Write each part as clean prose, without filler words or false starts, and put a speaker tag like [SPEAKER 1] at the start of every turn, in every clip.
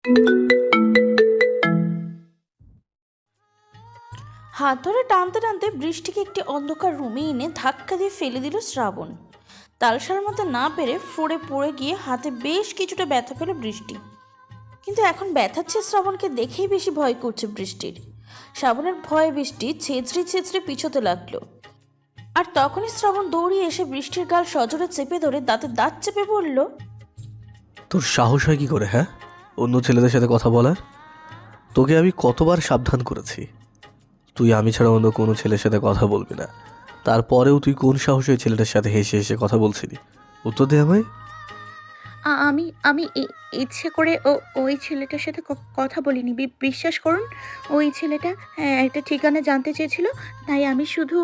[SPEAKER 1] হাত ধরে টানতে টানতে বৃষ্টিকে একটি অন্ধকার রুমে এনে ধাক্কা দিয়ে ফেলে দিল শ্রাবণ। তাল সামলাতে না পেরে ফ্লোরে পড়ে গিয়ে হাতে বেশ কিছুটা ব্যথা পেল বৃষ্টি। কিন্তু এখন ব্যথার চেয়ে শ্রাবণকে দেখেই বেশি ভয় করছে বৃষ্টির। শ্রাবণের ভয়ে বৃষ্টি ছেঁচড়ে ছেঁচড়ে পিছোতে লাগলো। আর তখনই শ্রাবণ দৌড়িয়ে এসে বৃষ্টির গাল সজোরে চেপে ধরে দাঁতে দাঁত চেপে বলল,
[SPEAKER 2] তোর সাহস হয় কি করে, হ্যাঁ, অন্য ছেলেদের সাথে কথা বলার? তোকে আমি কতবার সাবধান করেছি তুই আমি ছাড়া অন্য কোনো ছেলের সাথে কথা বলবি না। তারপরেও তুই কোন সাহসে ওই ছেলেটার সাথে হেসে হেসে কথা বলছিলি? উত্তর দে আমায়।
[SPEAKER 3] আমি আমি ইচ্ছে করে ওই ছেলেটার সাথে কথা বলিনি। বিশ্বাস করুন, ওই ছেলেটা একটা ঠিকানা জানতে চেয়েছিল, তাই আমি শুধু।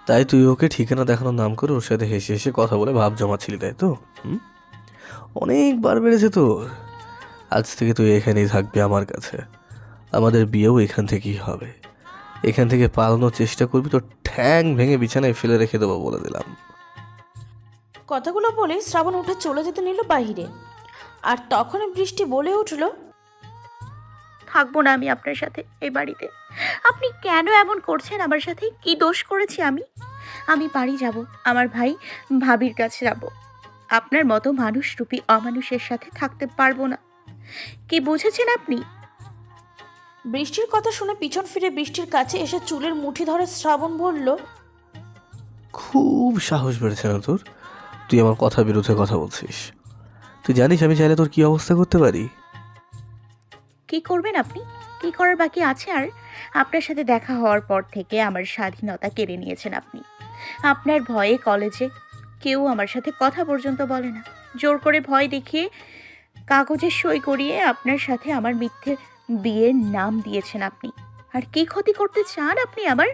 [SPEAKER 2] তাই তুই ওকে ঠিকানা দেখানোর নাম করে ওর সাথে হেসে হেসে কথা বলে ভাব জমাচ্ছিলি, তাই তো? অনেকবার বেড়েছে তোর। আজ থেকে তুই এখানেই থাকবি আমার কাছে। আমাদের বিয়েও এখান থেকেই হবে। এখান থেকে পালানোর চেষ্টা করবি তো ঠ্যাং ভেঙে বিছানায় ফেলে রেখে দেবো, বলে দিলাম।
[SPEAKER 1] কথাগুলো বলে শ্রাবণ উঠে চলে যেতে নিল বাহিরে। আর তখনই বৃষ্টি বলে উঠল,
[SPEAKER 3] থাকবো না আমি আপনার সাথে এই বাড়িতে। আপনি কেন এমন করছেন আমার সাথে? কি দোষ করেছি আমি? আমি বাড়ি যাব, আমার ভাই ভাবির কাছে যাব। আপনার মতো মানুষ রূপী অমানুষের সাথে থাকতে পারবো না। কি বুঝেছেন আপনি?
[SPEAKER 1] বৃষ্টির কথা শুনে পিছন ফিরে বৃষ্টির কাছে এসে চুলের মুঠি ধরে শ্রাবণ বলল,
[SPEAKER 2] খুব সাহস বেড়েছে না তোর? তুই আমার কথার বিরুদ্ধে কথা বলছিস। তুই জানিস আমি চাইলে তোর কি অবস্থা করতে পারি?
[SPEAKER 3] কি করবেন আপনি? কি করার বাকি আছে আর? আপনার সাথে দেখা হওয়ার পর থেকে আমার স্বাধীনতা কেড়ে নিয়েছেন আপনি। আপনার ভয়ে কলেজে কেউ আমার সাথে কথা পর্যন্ত বলে না। জোর করে ভয় দেখিয়ে কাগজে সই করিয়ে আপনার সাথে আমার মিথ্যে বিয়ের নাম দিয়েছেন আপনি। আর কি ক্ষতি করতে চান আপনি আমার?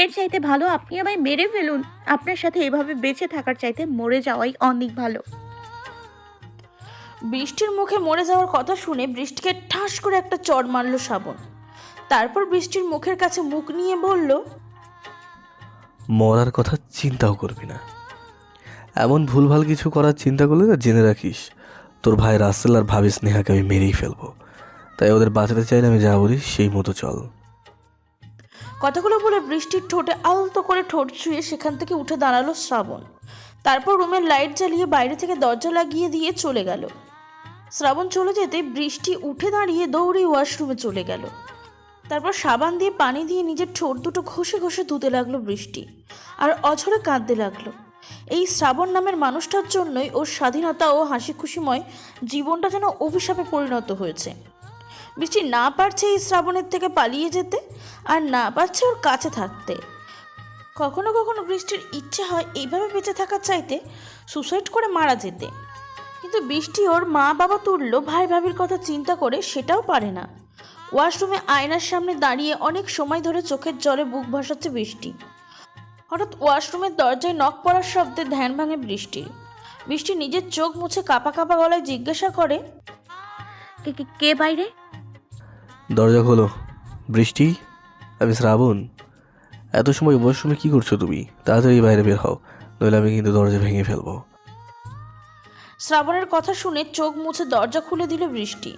[SPEAKER 3] এর চাইতে ভালো আপনি আমায় মেরে ফেলুন। আপনার সাথে এভাবে বেঁচে থাকার চাইতে মরে যাওয়াই অনেক ভালো।
[SPEAKER 1] বৃষ্টির মুখে মরে যাওয়ার কথা শুনে বৃষ্টিকে ঠাস করে একটা চড় মারল শ্রাবণ। তারপর বৃষ্টির মুখের কাছে মুখ নিয়ে বলল,
[SPEAKER 2] মরার কথা চিন্তাও করবি না। এমন ভুলভাল কিছু করার চিন্তা করলে না, জেনে রাখিস তোর ভাই রাসেল আর ভাবি স্নেহাকে আমি মেরেই ফেলবো। তাই ওদের বাঁচাতে চাইলে আমি যা বলি সেই মতো চল।
[SPEAKER 1] কথাগুলো বলে বৃষ্টির ঠোঁটে আলতো করে ঠোঁট ছুঁয়ে সেখান থেকে উঠে দাঁড়ালো শ্রাবণ। তারপর রুমের লাইট জ্বালিয়ে বাইরে থেকে দরজা লাগিয়ে দিয়ে চলে গেল। শ্রাবণ চলে যেতে বৃষ্টি উঠে দাঁড়িয়ে দৌড়ে ওয়াশরুমে চলে গেল। তারপর সাবান দিয়ে পানি দিয়ে নিজের ঠোঁট দুটো ঘষে ঘষে ধুতে লাগলো বৃষ্টি। আর অঝরে কাঁদতে লাগলো। এই শ্রাবণ নামের মানুষটার জন্যই ওর স্বাধীনতা ও হাসি খুশিময় জীবনটা যেন অভিশাপে পরিণত হয়েছে। বৃষ্টি না পারছে এই শ্রাবণের থেকে পালিয়ে যেতে, আর না পারছে ওর কাছে থাকতে। কখনো কখনো বৃষ্টির ইচ্ছে হয় এইভাবে বেঁচে থাকার চাইতে সুসাইড করে মারা যেতে। কিন্তু বৃষ্টি ওর মা বাবা তুল্য ভাই ভাবির কথা চিন্তা করে সেটাও পারে না। ওয়াশরুমে আয়নার সামনে দাঁড়িয়ে অনেক সময় ধরে চোখের জলে বুক ভাসাচ্ছে বৃষ্টি। হঠাৎ ওয়াশরুমের দরজায় নক পড়ার শব্দে ধ্যান ভাঙে বৃষ্টির। বৃষ্টি নিজের চোখ মুছে কাঁপা কাঁপা গলায় জিজ্ঞাসা করে,
[SPEAKER 3] কে কে কে বাইরে?
[SPEAKER 2] দরজা খোলো। বৃষ্টি, আমি শ্রাবণ। এত সময় ওয়াশরুমে কি করছো তুমি? তাড়াতাড়ি বাইরে বের হও, নইলে আমি কিন্তু দরজা ভেঙে ফেলবো।
[SPEAKER 1] শ্রাবণের কথা শুনে চোখ মুছে দরজা খুলে দিল বৃষ্টি।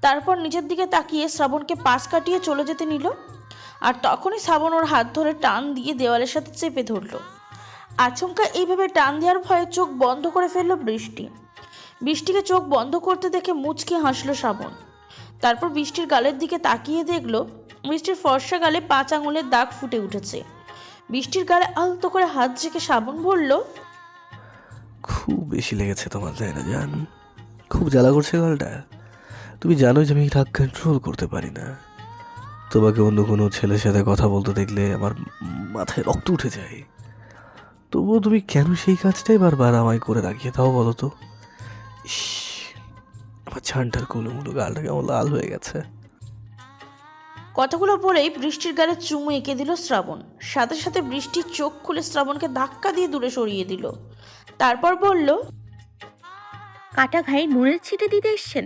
[SPEAKER 1] তারপর নিজের দিকে তাকিয়ে শ্রাবণকে পাশ কাটিয়ে চলে যেতে নিল। আর তখনই শ্রাবণ ওর হাত ধরে টান দিয়ে দেওয়ালের সাথে চেপে ধরল। আচমকা এইভাবে টান দেওয়ার ভয়ে চোখ বন্ধ করে ফেলল বৃষ্টি। বৃষ্টিকে চোখ বন্ধ করতে দেখে মুচকি হাসলো শ্রাবণ। তারপর বৃষ্টির গালের দিকে তাকিয়ে দেখলো বৃষ্টির ফর্সা গালে 5 আঙুলের দাগ ফুটে উঠেছে। বৃষ্টির গালে আলতো করে হাত রেখে শ্রাবণ বলল,
[SPEAKER 2] খুব বেশি লেগেছে তোমার, তাই না জান? খুব জ্বালা করছে গালটা। তুমি জানো যে আমি রাগ কন্ট্রোল করতে পারি না। তোমাকে অন্য কোনো ছেলের সাথে কথা বলতে দেখলে আমার মাথায় রক্ত উঠে যায়। তবুও তুমি কেন সেই কাজটাই বারবার আমায় করে রাখিয়ে দাও বলো তো? ইস, আমার ছানটার কুলুমুলু গালটা কেমন লাল হয়ে গেছে।
[SPEAKER 1] কথাগুলো বলেই বৃষ্টির গালে চুমু এঁকে দিল শ্রাবণ। সাথে সাথে বৃষ্টির চোখ খুলে শ্রাবণকে ধাক্কা দিয়ে দূরে সরিয়ে দিল। তারপর বলল,
[SPEAKER 3] কাটা ঘায়ে নুনের ছিটে দিতে এসছেন?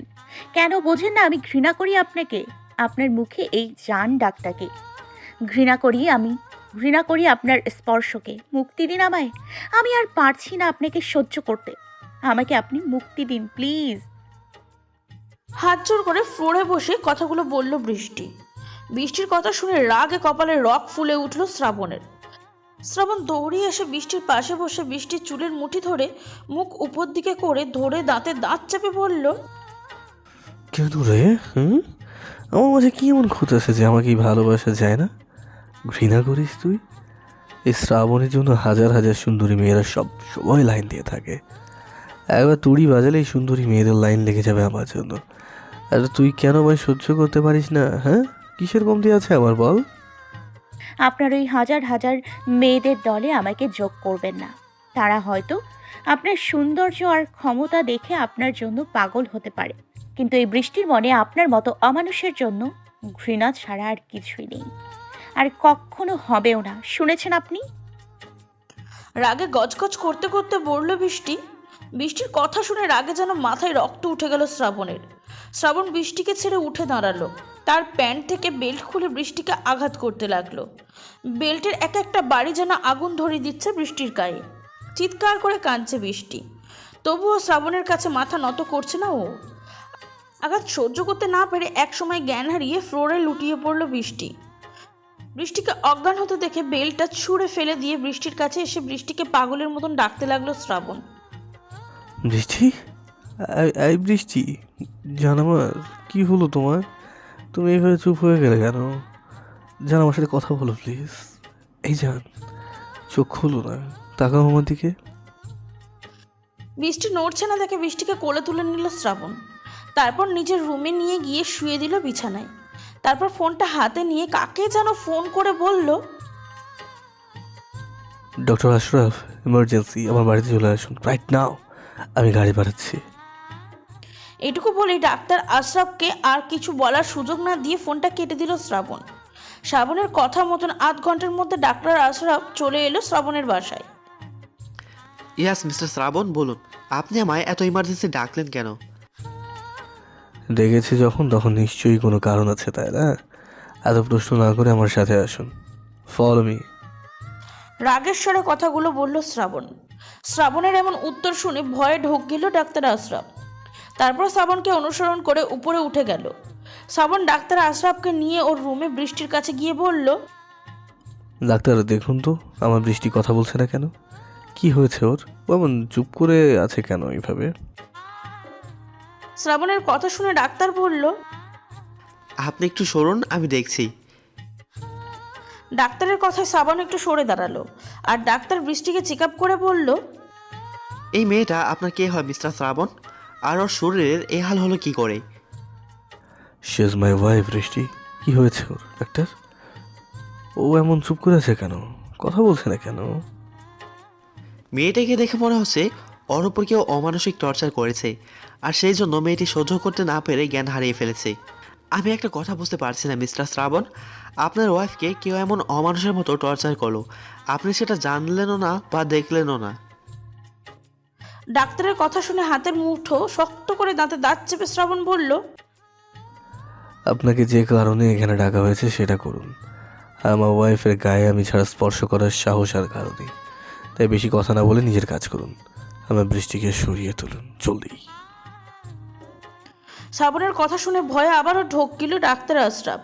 [SPEAKER 3] কেন বোঝেন না আমি ঘৃণা করি আপনাকে, আপনার মুখে এই জান ডাকটাকে। ঘৃণা করি আমি, ঘৃণা করি আপনার স্পর্শকে। মুক্তি দিন আমায়। আমি আর পারছি না আপনাকে সহ্য করতে। আমাকে আপনি মুক্তি দিন প্লিজ।
[SPEAKER 1] হাত জোর করে ফ্লোরে বসে কথাগুলো বলল বৃষ্টি। বৃষ্টির কথা শুনে রাগে কপালে রক ফুলে উঠল শ্রাবণের। শ্রাবণ দৌড়িয়ে এসে বৃষ্টির পাশে বসে বৃষ্টির চুলের মুঠি ধরে মুখ উপর দিকে করে ধরে দাঁতে দাঁত চেপে বলল,
[SPEAKER 2] কেন রে? আমার মাঝে কি এমন খুঁত আছে যে আমাকে এই ভালোবাসা যায় না? ঘৃণা করিস তুই? এই শ্রাবণের জন্য হাজার হাজার সুন্দরী মেয়েরা সব সময় লাইন দিয়ে থাকে। একবার তুড়ি বাজালে এই সুন্দরী মেয়েদের লাইন লেগে যাবে আমার জন্য। আর তুই কেন আমায় সহ্য করতে পারিস না? হ্যাঁ, কিসের কমতি আছে আমার বল?
[SPEAKER 3] আপনার ওই হাজার হাজার মেয়েদের দলে আমাকে যোগ করবেন না। তারা হয়তো আপনার সৌন্দর্য আর ক্ষমতা দেখে আপনার জন্য পাগল হতে পারে, কিন্তু এই বৃষ্টির মনে আপনার মতো অমানুষের জন্য ঘৃণা ছাড়া আর কিছুই নেই, আর কখনো হবেও না। শুনেছেন আপনি?
[SPEAKER 1] রাগে গজগজ করতে করতে বলল বৃষ্টি। বৃষ্টির কথা শুনে রাগে যেন মাথায় রক্ত উঠে গেল শ্রাবণের। শ্রাবণ বৃষ্টিকে ছেড়ে উঠে দাঁড়ালো। তার প্যান্ট থেকে বেল্ট খুলে বৃষ্টিকে আঘাত করতে লাগলো। বেল্টের এক একটা বাড়ি যেন আগুন ধরিয়ে দিচ্ছে বৃষ্টির গায়ে। চিৎকার করে কাঁদছে বৃষ্টি, তবুও শ্রাবণের কাছে মাথা নত করছে না ও। আঘাত সহ্য করতে না পেরে একসময় জ্ঞান হারিয়ে ফ্লোরে লুটিয়ে পড়ল বৃষ্টি। বৃষ্টিকে অজ্ঞান হতে দেখে বেলটা ছুঁড়ে ফেলে দিয়ে বৃষ্টির কাছে এসে বৃষ্টিকে পাগলের মতন ডাকতে লাগলো শ্রাবণ।
[SPEAKER 2] বৃষ্টি, এই বৃষ্টি, জান আমার কি হলো তোমার? তুমি এইভাবে চুপ হয়ে গেলে কেন? জান, আমার সাথে কথা বলো প্লিজ। এই জান, চোখ খুলো না, তাকাও আমার দিকে।
[SPEAKER 1] বৃষ্টি নড়ছে না দেখে বৃষ্টিকে কোলে তুলে নিল শ্রাবণ। তারপর নিজের রুমে নিয়ে গিয়ে শুয়ে দিল বিছানায়। তারপর ফোনটা হাতে নিয়ে কাকে যেন ফোন করে বলল,
[SPEAKER 2] ডক্টর আশরাফ, ইমার্জেন্সি, আমার বাড়িতে চলে আসুন রাইট নাও, আমি গাড়ি পাঠাচ্ছি।
[SPEAKER 1] এটুকু বলেই ডাক্তার আশরাফকে আর কিছু বলার সুযোগ না দিয়ে ফোনটা কেটে দিল শ্রাবণ। শ্রাবণের কথা মতন আধ ঘন্টার মধ্যে ডাক্তার আশরাফ চলে এলো শ্রাবণের বাসায়।
[SPEAKER 4] ইয়াস মিস্টার শ্রাবণ, বলুন আপনি আমায় এত ইমার্জেন্সি ডাকলেন কেন?
[SPEAKER 2] ডেকেছি যখন তখন নিশ্চয়ই কোনো কারণ আছে, তাই না? এত প্রশ্ন না করে আমার সাথে আসুন, ফলো মি।
[SPEAKER 1] রাগের স্বরে কথাগুলো বলল শ্রাবণ। শ্রাবণের এমন উত্তর শুনে ভয়ে ঢোক গেল ডাক্তার আশরাফ। তারপর শ্রাবণকে অনুসরণ করে উপরে উঠে গেল। শ্রাবণ ডাক্তার আশরাফকে নিয়ে ওর রুমে বৃষ্টির কাছে গিয়ে বলল,
[SPEAKER 2] ডাক্তার দেখুন তো, আমার বৃষ্টি কথা বলছে না কেন? কি হয়েছে ওর? ও এমন চুপ করে আছে কেন এইভাবে?
[SPEAKER 1] শ্রাবণের কথা শুনে ডাক্তার বলল,
[SPEAKER 4] আপনি একটু সরুন, আমি দেখছি।
[SPEAKER 1] ডাক্তারের কথায় শ্রাবণ একটু সরে দাঁড়ালো। আর ডাক্তার বৃষ্টিকে চেক আপ করে বলল,
[SPEAKER 4] এই মেয়েটা আপনার কে হয় মিস্টার শ্রাবণ? আর ওর শরীরের এই হাল হলো কি করে?
[SPEAKER 2] She is my wife. বৃষ্টি, কি হয়েছে ওর ডাক্তার? ও এমন চুপ করে আছে কেন? কথা বলছে না কেন?
[SPEAKER 4] মেয়েটাকে দেখে মনে হচ্ছে ওর উপর কেউ অমানসিক টর্চার করেছে, আর সেই জন্য মেয়েটি সহ্য করতে না পেরে জ্ঞান হারিয়ে ফেলেছে। আমি একটা কথা বুঝতে পারছি না মিস্টার শ্রাবণ, আপনার ওয়াইফকে কেউ এমন অমানুষের মতো টর্চার করলো, আপনি সেটা জানলেনও না বা দেখলেনও না।
[SPEAKER 1] ডাক্তারের কথা শুনে হাতের মুঠো শক্ত করে দাঁতে দাঁত চেপে শ্রাবণ বলল,
[SPEAKER 2] আপনাকে যে কারণে এখানে ডাকা হয়েছে সেটা করুন। আমার ওয়াইফের গায়ে আমি ছাড়া স্পর্শ করার সাহস আর কারণে, তাই বেশি কথা না বলে নিজের কাজ করুন। আমার বৃষ্টিকে সরিয়ে তুলুন জলদি।
[SPEAKER 1] শ্রাবণের কথা শুনে ভয়ে আবারও ঢোক গেল ডাক্তার আশরাফ।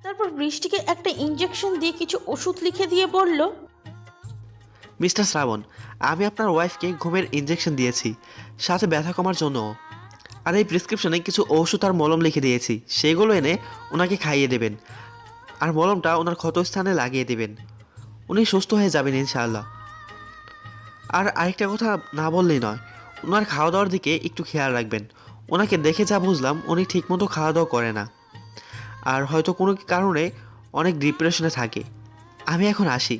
[SPEAKER 1] তারপর বৃষ্টিকে একটা ইঞ্জেকশন দিয়ে কিছু ওষুধ লিখে দিয়ে বলল,
[SPEAKER 4] মিস্টার শ্রাবণ, আমি আপনার ওয়াইফকে ঘুমের ইঞ্জেকশন দিয়েছি, সাথে ব্যথা কমার জন্য। আর এই প্রেসক্রিপশনে কিছু ওষুধ আর মলম লিখে দিয়েছি, সেগুলো এনে ওনাকে খাইয়ে দেবেন, আর মলমটা ওনার ক্ষতস্থানে লাগিয়ে দেবেন। উনি সুস্থ হয়ে যাবেন ইনশাআল্লাহ। আর আরেকটা কথা না বললেই নয়, ওনার খাওয়া দাওয়ার দিকে একটু খেয়াল রাখবেন। ওনাকে দেখে যা বুঝলাম উনি ঠিকমতো খাওয়া দাওয়া করে না, আর হয়তো কোনো কারণে অনেক ডিপ্রেশনে থাকে। আমি এখন আসি।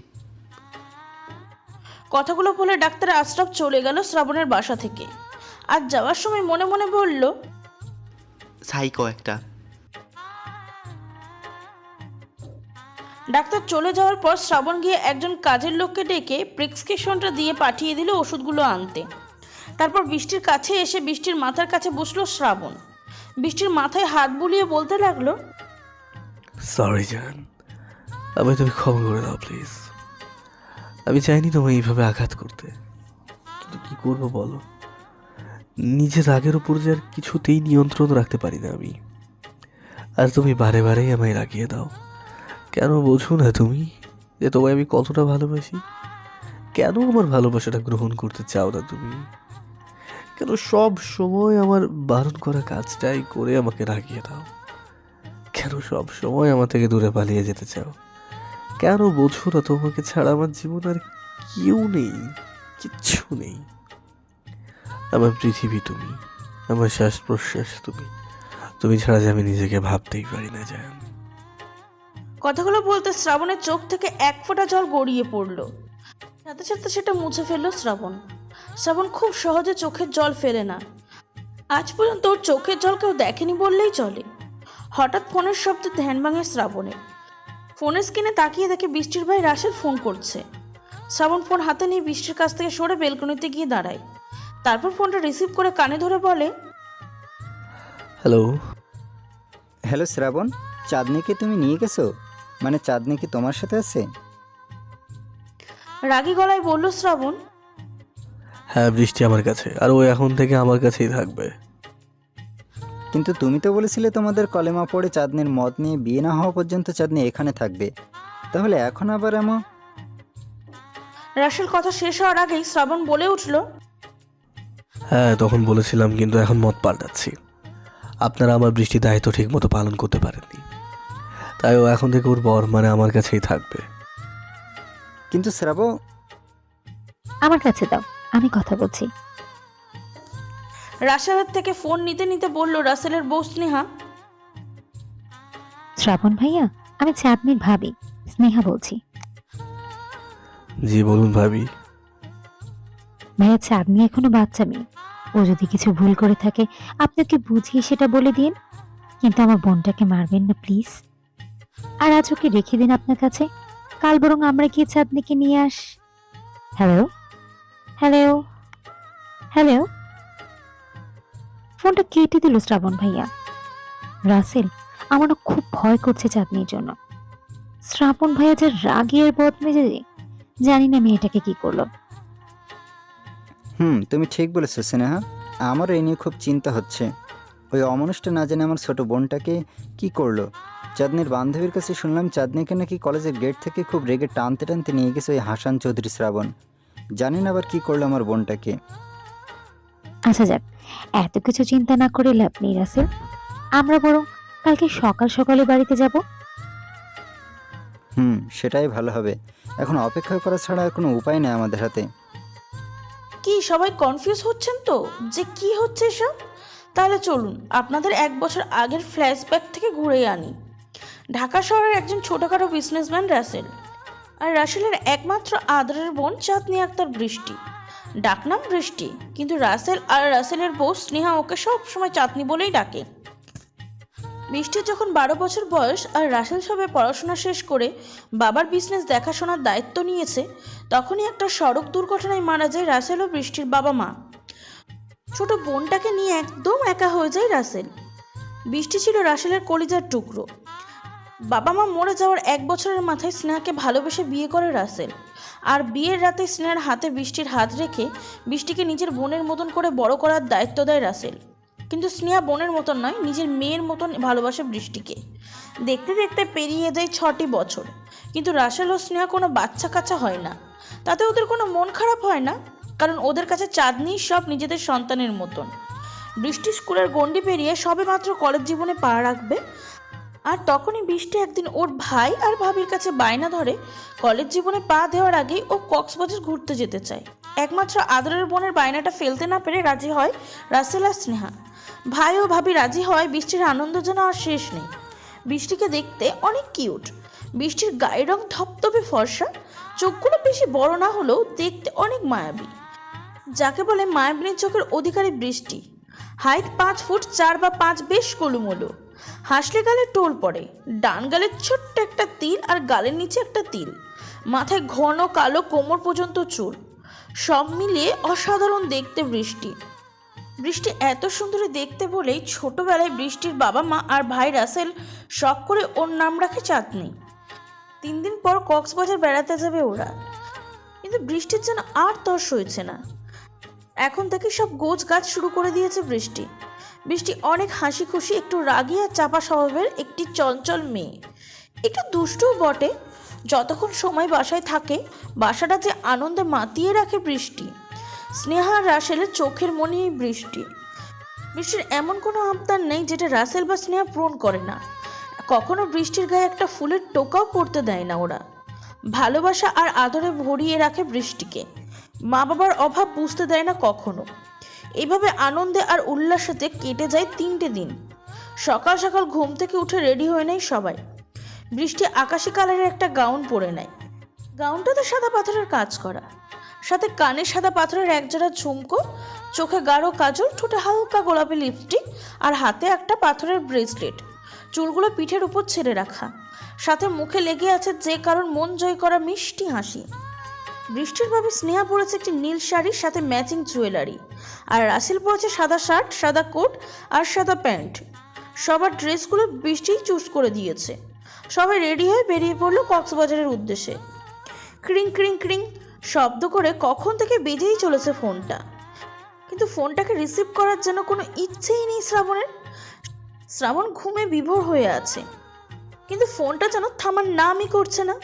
[SPEAKER 1] কথাগুলো বলে ডাক্তার আশরাফ চলে গেল শ্রাবণের বাসা থেকে। আর যাওয়ার সময় মনে মনে বলল,
[SPEAKER 4] সাইকো একটা।
[SPEAKER 1] ডাক্তার চলে যাওয়ার পর শ্রাবণ গিয়ে একজন কাজের লোককে ডেকে প্রেসক্রিপশনটা দিয়ে পাঠিয়ে দিল ওষুধগুলো আনতে। তারপর বৃষ্টির কাছে এসে বৃষ্টির মাথার কাছে বসলো শ্রাবণ। বৃষ্টির মাথায় হাত বুলিয়ে বলতে লাগলো,
[SPEAKER 2] সরি জান, আমায় তুমি ক্ষমা করে দাও প্লিজ। আমি চাইনি তোমায় এইভাবে আঘাত করতে, কিন্তু কি করবো বলো? নিজের রাগের উপর যে আর কিছুতেই নিয়ন্ত্রণ রাখতে পারি না আমি। আর তুমি বারে বারেই আমায় রাগিয়ে দাও। কেন বোঝো না তুমি যে তোমায় আমি কতটা ভালোবাসি? কেন আমার ভালোবাসাটা গ্রহণ করতে চাও না তুমি? কেন সব সময় আমার বারণ করা কাজটাই করে আমাকে রাগিয়ে দাও? কেন সব সময় আমার থেকে দূরে পালিয়ে যেতে চাও? কেন বোঝো না তোমাকে ছাড়া আমার জীবন আর কেউ নেই, কিচ্ছু নেই। আমার পৃথিবী তুমি, আমার শ্বাস প্রশ্বাস তুমি। তুমি ছাড়া যে আমি নিজেকে ভাবতেই পারি না জান।
[SPEAKER 1] কথাগুলো বলতে শ্রাবণের চোখ থেকে এক ফোঁটা জল গড়িয়ে পড়ল। সাথে সাথে সেটা মুছে ফেললো শ্রাবণ। শ্রাবণ খুব সহজে চোখের জল ফেলে না। আজ পর্যন্ত ওর চোখের জল কেউ দেখেনি বললেই চলে। হঠাৎ ফোনের শব্দে ধ্যান ভাঙে শ্রাবণের। ফোনের স্ক্রিনে তাকিয়ে দেখে বৃষ্টির ভাই রাশেল ফোন করছে। শ্রাবণ ফোন হাতে নিয়ে বৃষ্টির কাছ থেকে সরে বেলকনিতে গিয়ে দাঁড়ায়। তারপর ফোনটা রিসিভ করে কানে ধরে বলে,
[SPEAKER 2] হ্যালো।
[SPEAKER 5] হ্যালো শ্রাবণ, চাঁদনিকে তুমি নিয়ে গেছো? মানে চাঁদনি কি তোমার সাথে আছে?
[SPEAKER 1] রাগী গলায় বলল শ্রাবণ।
[SPEAKER 2] হ্যাঁ, বৃষ্টি আমার কাছে, আর ও এখন থেকে আমার কাছেই থাকবে।
[SPEAKER 5] কিন্তু তুমি তো বলেছিলে তোমাদের কলেমা পড়ে চাঁদনির মত নিয়ে বিয়ে না হওয়া পর্যন্ত চাঁদনি এখানে থাকবে, তাহলে এখন আবার এমন?
[SPEAKER 1] রাশেল কথা শেষ হওয়ার আগেই শ্রাবণ বলে উঠল,
[SPEAKER 2] হ্যাঁ, তখন বলেছিলাম, কিন্তু এখন মত পাল্টাচ্ছি। আপনারা আমার বৃষ্টি দায়িত্ব ঠিক মতো পালন করতে পারেননি, তাই ও এখন থেকে ওর বর মানে আমার কাছেই থাকবে।
[SPEAKER 5] কিন্তু শ্রাবণ,
[SPEAKER 6] আমার কাছে দাও, আমি কথা বলছি।
[SPEAKER 1] রাশেলের থেকে ফোন নিতে নিতে বলল রাসেলের বউ স্নেহা।
[SPEAKER 6] শ্রাবণ ভাইয়া, আমি চাঁদনির ভাবি স্নেহা বলছি।
[SPEAKER 2] জি বলুন ভাবি।
[SPEAKER 6] ভাইয়া, চাঁদনি এখনো বাচ্চা মেয়ে। ও যদি কিছু ভুল করে থাকে আপনি ওকে বুঝিয়ে সেটা বলে দিন, কিন্তু আমার বোনটাকে মারবেন না প্লিজ। আর আজ ওকে রেখে দিন আপনার কাছে, কাল বরং আমরা গিয়ে চাঁদনিকে নিয়ে আস। Hello hello hello. ফোনটা কেটে দিল শ্রাবণ ভাইয়া। রাসেল, আমার না খুব ভয় করছে চাঁদনির জন্য। শ্রাবণ ভাইয়া যে রাগী আর বদমেজাজি, জানি না মেয়েটাকে কি করলো।
[SPEAKER 5] তুমি ঠিক বলেছো স্নেহা, আমারও এই নিয়ে খুব চিন্তা হচ্ছে। ওই অমানুষটা না জানে আমার ছোট বোনটাকে কি করলো। চাঁদনির বান্ধবীর কাছে শুনলাম চাঁদনিকে নাকি কলেজের গেট থেকে খুব রেগে টানতে টানতে নিয়ে গেছে ওই হাসান চৌধুরী শ্রাবণ। জানি না আবার কি করলো আমার বোনটাকে।
[SPEAKER 6] আচ্ছা যাক, এত কিছু চিন্তা না করে লাভ নেই রাসেল। আমরা বরং কালকে সকাল সকালে বাড়িতে যাব।
[SPEAKER 5] সেটাই ভালো হবে। এখন অপেক্ষা করা ছাড়া আর কোনো উপায় নেই আমাদের হাতে।
[SPEAKER 1] কি সবাই কনফিউজ হচ্ছেন তো যে কি হচ্ছে এসব? তাহলে চলুন আপনাদের 1 বছর আগের ফ্ল্যাশব্যাক থেকে ঘুরে আনি। ঢাকা শহরের একজন ছোটখাটো বিজনেসম্যান রাসেল, আর রাসেলের একমাত্র আদরের বোন চাঁদনি আক্তার বৃষ্টি। ডাকনাম বৃষ্টি, কিন্তু রাসেল আর রাসেলের বউ স্নেহা ওকে সবসময় চাঁদনি বলেই ডাকে। বৃষ্টির যখন 12 বছর বয়স আর রাসেল সবে পড়াশোনা শেষ করে বাবার বিজনেস দেখাশোনার দায়িত্ব নিয়েছে, তখনই একটা সড়ক দুর্ঘটনায় মারা যায় রাসেল ও বৃষ্টির বাবা মা। ছোট বোনটাকে নিয়ে একদম একা হয়ে যায় রাসেল। বৃষ্টি ছিল রাসেলের কলিজার টুকরো। বাবা মা মরে যাওয়ার 1 বছরের মাথায় স্নেহাকে ভালোবেসে বিয়ে করে রাসেল। আর বিয়ের রাতে স্নেহার হাতে বৃষ্টির হাত রেখে বৃষ্টিকে নিজের বোনের মতন করে বড় করার দায়িত্ব দেয় রাসেল। কিন্তু স্নেহা বোনের মতন নয়, নিজের মেয়ের মতন ভালোবাসে বৃষ্টিকে। দেখতে দেখতে পেরিয়ে যায় 6টি বছর, কিন্তু রাসেল ও স্নেহা কোনো বাচ্চা কাচ্চা হয় না। তাতে ওদের কোনো মন খারাপ হয় না, কারণ ওদের কাছে চাঁদনি সব নিজেদের সন্তানের মতন। বৃষ্টি স্কুলের গণ্ডি পেরিয়ে সবে মাত্র কলেজ জীবনে পা রাখবে, আর তখনই বৃষ্টি একদিন ওর ভাই আর ভাবির কাছে বায়না ধরে কলেজ জীবনে পা দেওয়ার আগেই ও কক্সবাজার ঘুরতে যেতে চায়। একমাত্র আদরের বোনের বায়নাটা ফেলতে না পেরে রাজি হয় রাসেল আর স্নেহা। ভাই ও ভাবি রাজি হয়, বৃষ্টির আনন্দ যেন আর শেষ নেই। বৃষ্টিকে দেখতে অনেক কিউট। বৃষ্টির গায়ের রং ধপধপে ফর্সা, চোখগুলো বেশি বড় না হলেও দেখতে অনেক মায়াবী, যাকে বলে মায়াবিনীর চোখের অধিকারী বৃষ্টি। হাইট 5 ফুট 4 বা 5, বেশ গোলুমোলু। হাসলে গালে টোল পড়ে, ডান গালে ছোট্ট একটা তিল আর গালের নিচে একটা তিল। মাথায় ঘন কালো কোমর পর্যন্ত চুল, সব মিলিয়ে অসাধারণ দেখতে বৃষ্টি। বৃষ্টি এত সুন্দরী দেখতে বলেই ছোটবেলায় বৃষ্টির বাবা মা আর ভাই রাসেল শখ করে ওর নাম রাখে চাঁদনি। 3 দিন পর কক্সবাজার বেড়াতে যাবে ওরা, কিন্তু বৃষ্টির যেন আর তর সইছে না। এখন থেকে সব গোছ গাছ শুরু করে দিয়েছে বৃষ্টি। বৃষ্টি অনেক হাসি খুশি, একটু রাগী আর চাপা স্বভাবের একটি চঞ্চল মেয়ে, একটু দুষ্টুও বটে। যতক্ষণ সময় বাসায় থাকে বাসাটা যে আনন্দে মাতিয়ে রাখে বৃষ্টি। স্নেহা আর রাসেলের চোখের মনি বৃষ্টি। বৃষ্টির এমন কোনো আবদার নেই যেটা রাসেল বা স্নেহা পূরণ করে না। কখনো বৃষ্টির গায়ে একটা ফুলের টোকাও পড়তে দেয় না ওরা। ভালোবাসা আর আদরে ভরিয়ে রাখে বৃষ্টিকে, মা বাবার অভাব বুঝতে দেয় না কখনো। এইভাবে আনন্দে আর উল্লাসেতে কেটে যায় 3টে দিন। সকাল সকাল ঘুম থেকে উঠে রেডি হয়ে নেয় সবাই। বৃষ্টি আকাশি কালারের একটা গাউন পরে নেয়। গাউনটাতে সাদা পাথরের কাজ করা, সাথে কানে সাদা পাথরের একজোড়া ঝুমকো, চোখে গাঢ় কাজল, ঠোঁটে হালকা গোলাপি লিপস্টিক আর হাতে একটা পাথরের ব্রেসলেট। চুলগুলো পিঠের উপর ছেড়ে রাখা, সাথে মুখে লেগে আছে যে কারণ মন জয় করা মিষ্টি হাসি। বৃষ্টির ভাবে স্নেহা পরেছে একটি নীল শাড়ির সাথে ম্যাচিং জুয়েলারি, আর রাসেল পরেছে সাদা শার্ট, সাদা কোট আর সাদা প্যান্ট। সবার ড্রেসগুলো বৃষ্টিই চুজ করে দিয়েছে। সবাই রেডি হয়ে বেরিয়ে পড়লো কক্সবাজারের উদ্দেশ্যে। ক্রিং ক্রিং ক্রিং শব্দ করে কখন থেকে বেজেই চলেছে ফোনটা, কিন্তু ফোনটাকে রিসিভ করার জন্য কোনো ইচ্ছেই নেই শ্রাবণের। শ্রাবণ ঘুমে বিভোর হয়ে আছে, কিন্তু ফোনটা যেন থামার নামই করছে না।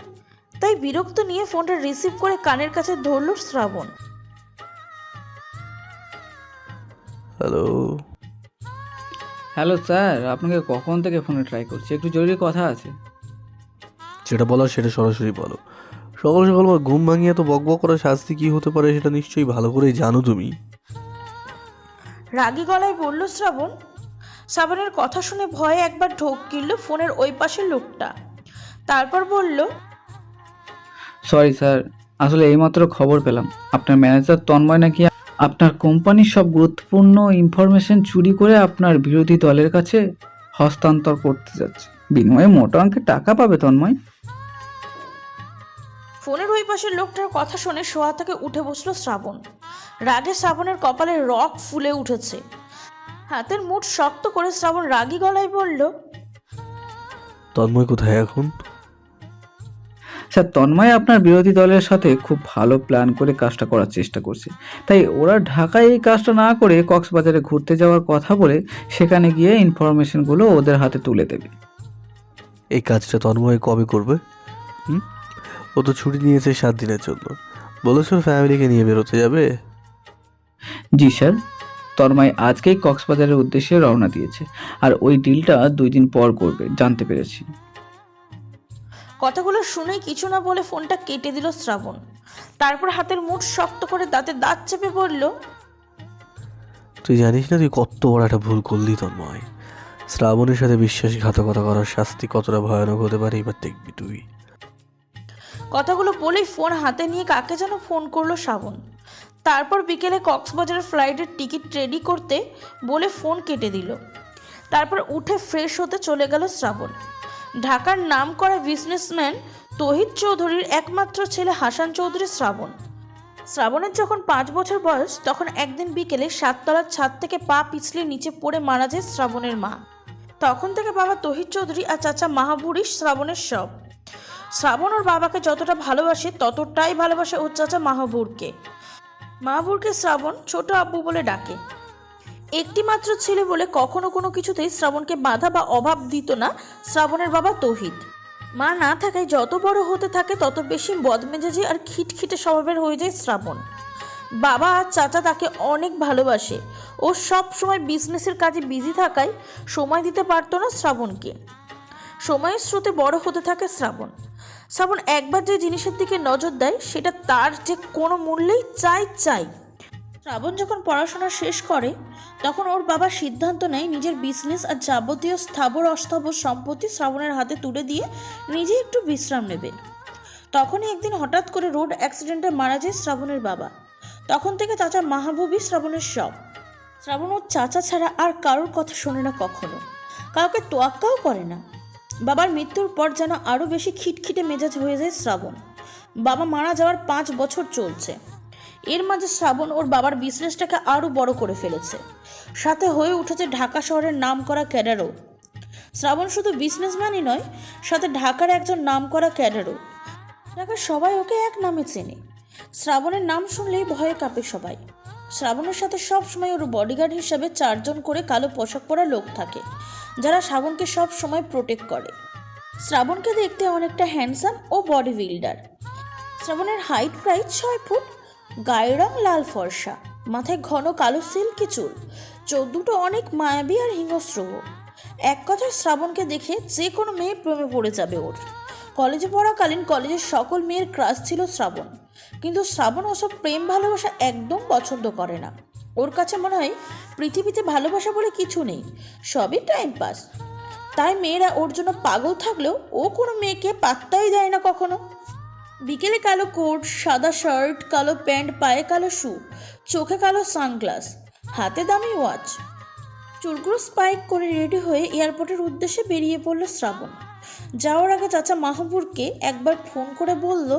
[SPEAKER 1] তাই বিরক্ত নিয়ে ফোনটা রিসিভ করে কানের কাছে ধরল শ্রাবণ।
[SPEAKER 2] হ্যালো।
[SPEAKER 7] হ্যালো স্যার, আপনাকে কখন থেকে ফোনে ট্রাই করছি, একটু জরুরি কথা আছে।
[SPEAKER 2] যেটা বলার সেটা সরাসরি বলো। সকাল সকাল আমার ঘুম ভাঙিয়ে তো বকবক করার শাস্তি কি হতে পারে সেটা নিশ্চয়ই ভালো করেই জানো তুমি।
[SPEAKER 1] রাগী গলায় বলল শ্রাবণ। শ্রাবণের কথা শুনে ভয়ে একবার ঢোক গিলল ফোনের ওই পাশের লোকটা। তারপর বলল,
[SPEAKER 7] সরি স্যার, আসলে এইমাত্র খবর পেলাম আপনার ম্যানেজার তন্ময় নাকি আপনার কোম্পানির সব গুরুত্বপূর্ণ ইনফরমেশন চুরি করে আপনার বিরোধী দলের কাছে হস্তান্তর করতে যাচ্ছে। বিনিময়ে মোটা অঙ্কের টাকা পাবে তন্ময়।
[SPEAKER 1] ফোনের ওই পাশের লোকটার কথা শুনে শোয়া থেকে উঠে বসলো শ্রাবণ। রাগে শ্রাবণের কপালে রক ফুলে উঠেছে। হাতের মুঠ শক্ত করে শ্রাবণ রাগী গলায় বলল,
[SPEAKER 2] তন্ময় কোথায় এখন?
[SPEAKER 7] স্যার, তন্ময় আপনার বিরোধী দলের সাথে খুব ভালো প্ল্যান করে কাজটা করার চেষ্টা করছে, তাই ওরা ঢাকায় এই কাজটা না করে কক্সবাজারে ঘুরতে যাওয়ার কথা বলে সেখানে গিয়ে ইনফরমেশনগুলো ওদের হাতে তুলে দেবে।
[SPEAKER 2] এই কাজটা তন্ময় কবে করবে? ও তো ছুটি নিয়েছে 7 দিনের জন্য, বলেছ ফ্যামিলিকে নিয়ে বেরোতে যাবে।
[SPEAKER 7] জি স্যার, তন্ময় আজকেই কক্সবাজারের উদ্দেশ্যে রওনা দিয়েছে, আর ওই ডিলটা 2 দিন পর করবে জানতে পেরেছি।
[SPEAKER 1] কথাগুলো শুনেই কিছু না বলে ফোনটা কেটে দিল শ্রাবণ। তারপর হাতের মুঠ শক্ত করে দাঁতে দাঁত চেপে বলল,
[SPEAKER 2] তুই জানিস না তুই কত বড় একটা ভুল করলি তন্ময়। শ্রাবণের সাথে বিশ্বাসঘাতকতা করার শাস্তি কতটা ভয়ানক হতে পারে এবার দেখবি তুই।
[SPEAKER 1] কথাগুলো বলেই ফোন হাতে নিয়ে কাকে যেন ফোন করলো শ্রাবণ। তারপর বিকেলে কক্সবাজারের ফ্লাইটের টিকিট রেডি করতে বলে ফোন কেটে দিল। তারপর উঠে ফ্রেশ হতে চলে গেল শ্রাবণ। ঢাকার নামকরা বিজনেসম্যান তহিদ চৌধুরীর একমাত্র ছেলে হাসান চৌধুরী শ্রাবণ। শ্রাবণের যখন 5 বছর বয়স তখন একদিন বিকেলে 7 তলার ছাদ থেকে পা পিছলে নিচে পড়ে মারা যায় শ্রাবণের মা। তখন থেকে বাবা তহিদ চৌধুরী আর চাচা মাহাবুরই শ্রাবণের সব। শ্রাবণ ওর বাবাকে যতটা ভালোবাসে ততটাই ভালোবাসে ওর চাচা মাহাবুরকে। মাহাবুরকে শ্রাবণ ছোট আব্বু বলে ডাকে। একটি মাত্র ছেলে বলে কখনো কোনো কিছুতেই শ্রাবণকে বাধা বা অভাব দিত না শ্রাবণের বাবা তহিদ। মা না থাকায় যত বড় হতে থাকে তত বেশি বদমেজাজি আর খিটখিটে স্বভাবের হয়ে যায় শ্রাবণ। বাবা আর চাচা তাকে অনেক ভালোবাসে। ও সব সময় বিজনেসের কাজে বিজি থাকায় সময় দিতে পারতো না শ্রাবণকে। সময়ের স্রোতে বড় হতে থাকে শ্রাবণ। শ্রাবণ একবার যে জিনিসের দিকে নজর দেয় সেটা তার যে কোনো মূল্যেই চাই। শ্রাবণ যখন পড়াশোনা শেষ করে তখন ওর বাবা সিদ্ধান্ত নেয় নিজের বিজনেস আর যাবতীয় স্থাবর অস্থাবর সম্পত্তি শ্রাবণের হাতে তুলে দিয়ে নিজে একটু বিশ্রাম নেবে। তখনই একদিন হঠাৎ করে রোড অ্যাক্সিডেন্টে মারা যায় শ্রাবণের বাবা। তখন থেকে চাচা মাহবুবই শ্রাবণের সব। শ্রাবণ ওর চাচা ছাড়া আর কারোর কথা শোনে না, কখনো কাউকে তোয়াক্কাও করে না। বাবার মৃত্যুর পর যেন আরও বেশি খিটখিটে মেজাজ হয়ে যায় শ্রাবণ। বাবা মারা যাওয়ার 5 বছর চলছে। এর মাঝে শ্রাবণ ওর বাবার বিজনেসটাকে আরও বড় করে ফেলেছে, সাথে হয়ে উঠেছে ঢাকা শহরের নামকরা ক্যাডারও। শ্রাবণ শুধু বিজনেসম্যানই নয়, সাথে ঢাকার একজন নামকরা ক্যাডারও। ঢাকার সবাই ওকে এক নামে চেনে। শ্রাবণের নাম শুনলেই ভয়ে কাঁপে সবাই। শ্রাবণের সাথে সব সময় ওর বডিগার্ড হিসাবে 4 জন করে কালো পোশাক পরা লোক থাকে, যারা শ্রাবণকে সব সময় প্রোটেক্ট করে। শ্রাবণকে দেখতে অনেকটা হ্যান্ডসাম ও বডি বিল্ডার। শ্রাবণের হাইট প্রায় 6 ফুট, গায়ের রং লাল ফর্সা, মাথায় ঘন কালো সিল্কি চুল, চোখ দুটো অনেক মায়াবী আর হিংস্র। এক কথায় শ্রাবণকে দেখে যে কোনো মেয়ে প্রেমে পড়ে যাবে ওর। কলেজে পড়াকালীন কলেজের সকল মেয়ের ক্রাশ ছিল শ্রাবণ, কিন্তু শ্রাবণ ওসব প্রেম ভালোবাসা একদম পছন্দ করে না। ওর কাছে মনে হয় পৃথিবীতে ভালোবাসা বলে কিছু নেই, সবই টাইম পাস। তাই মেয়েরা ওর জন্য পাগল থাকলেও ও কোনো মেয়েকে পাত্তাই দেয় না কখনো। বিকেলে কালো কোট, সাদা শার্ট, কালো প্যান্ট, পায়ে কালো শু, চোখে কালো সানগ্লাস, হাতে দামি ওয়াচ, চুলগুলো স্পাইক করে রেডি হয়ে এয়ারপোর্টের উদ্দেশ্যে বেরিয়ে পড়ল শ্রাবণ। যাওয়ার আগে চাচা মাহবুবকে একবার ফোন করে বলল,